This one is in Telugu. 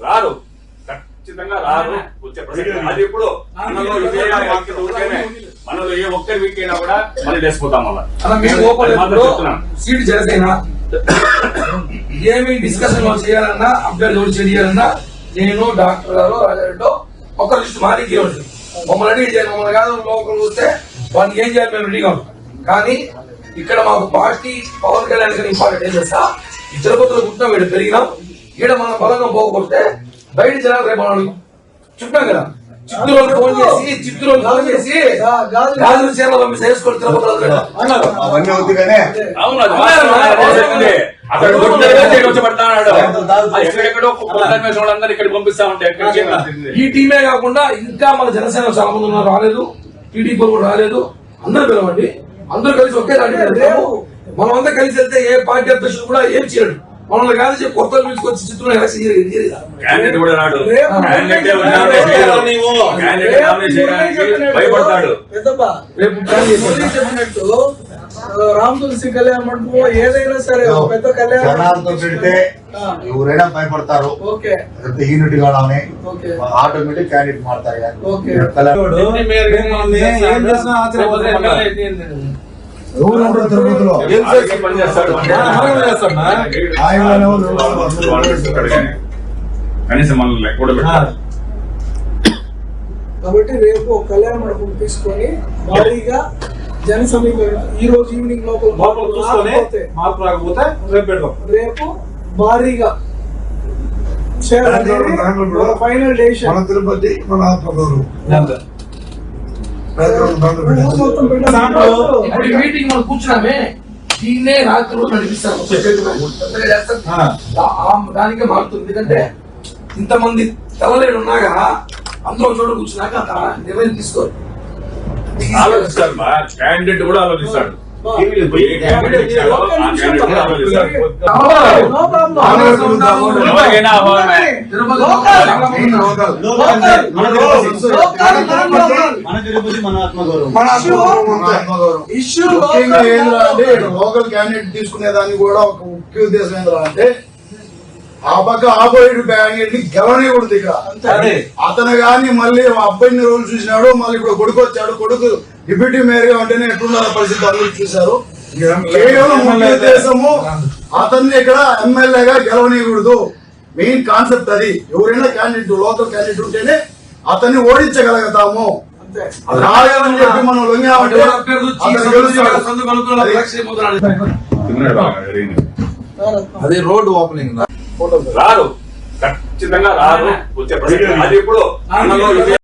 రారు, ఖచ్చితంగా రారు. వచ్చే ప్రసక్తి అది ఇప్పుడు మనలో ఏ ఒక్కరి వీక్ అయినా కూడా మళ్ళీ లేసిపోతాం. మళ్ళీ సీట్ జనసేన ఏమి డిస్కషన్ చేయాలన్నా అభ్యర్థులు చేయాలన్నా నేను డాక్టర్ గారు రాజారెడ్డి ఒక లిస్ట్ మాది ఇవ్వండి. మమ్మల్ని అడిగి చేయాలి, మమ్మల్ని కాదు లోకల్ చూస్తే వాళ్ళకి ఏం చేయాలి మేము రెడీగా ఉంటాం. కానీ ఇక్కడ మాకు పార్టీ పవన్ కళ్యాణ్ గారు ఇంపార్టెంట్ ఏం చేస్తా ఈ తిరుపతిలో పుట్టినా వీడు పెరిగినాం. ఈడ మనం బలంగా పోకపోతే బయట జనాలు రేపు మనం చుట్టాం కదా. చిత్తూరు ఫోన్ చేసి గాజుల చీరలు పంపి చేసుకొని తిరుపతిలో ఇక్కడ పంపిస్తా ఉంటాయి. ఈ టీమే కాకుండా ఇంకా మన జనసేన చాలా మంది ఉన్నారు, రాలేదు. టీడీపీ కూడా రాలేదు. అందరూ పిలవండి, అందరూ కలిసి ఒకే దాంట్లో వెళ్తాము. మనం అంతా కలిసి వెళ్తే ఏ పార్టీ అధ్యక్షుడు కూడా ఏం చేయడు. మనల్ని కాదు చెప్పి కొత్త పిలుచుకొచ్చి చిత్రంలో ఎలక్షన్ భయపడతాడు. రామ్ తులసి కళ్యాణ మండపం ఏదైనా సరే పెద్ద కళ్యాణంతో పెడితే ఎవరైనా భయపడతారు. యూనిట్ కావాలని ఆటోమేటిక్ క్యాండిడేట్ మారుతారు. కాబట్టి రేపు కళ్యాణ మండపం తీసుకొని భారీగా జన సమీకరణ ఈ రోజు ఈవినింగ్ లోపల మార్పు రాకపోతే రేపు భారీగా ఫైనల్ డెసిషన్ తిరుపతి మన మీటింగ్ మనం కూర్చున్నామే దీన్నే రాత్రి రోజు నడిపిస్తాను. దానికే మారుతుంది. ఎందుకంటే ఇంతమంది తలలేడు ఉన్నాగా అందరూ చోట కూర్చున్నాక నిర్ణయం తీసుకోవాలి. ఆలోచిస్తాడు, క్యాండిడేట్ కూడా ఆలోచిస్తాడు. లోకల్ క్యాండిడేట్ తీసుకునేదానికి కూడా ఒక ముఖ్య ఉద్దేశం ఏంటంటే ఆ పక్క ఆపోజిట్ క్యాండిడేట్ ని గెలవనికూడదు. ఇక్కడ అతను గాని మళ్ళీ అబ్బాయిని రోజులు చూసినాడు, మళ్ళీ ఇప్పుడు కొడుకు వచ్చాడు. కొడుకు డిప్యూటీ మేయర్ అంటేనే ఎట్లున్న పరిస్థితి అందరూ చూశారు. కేవలం ముఖ్య ఉద్దేశము అతన్ని ఇక్కడ ఎమ్మెల్యేగా గెలవనీయకూడదు. మెయిన్ కాన్సెప్ట్ అది. ఎవరైనా క్యాండిడేట్ లోకల్ క్యాండిడేట్ ఉంటేనే అతన్ని ఓడించగలుగుతాము. రాలేదని చెప్పి మనం లొంగామంటే అదే రోడ్ ఓపెనింగ్ రారు, ఖచ్చితంగా రారు. వచ్చే ప్రసక్తి అది ఇప్పుడు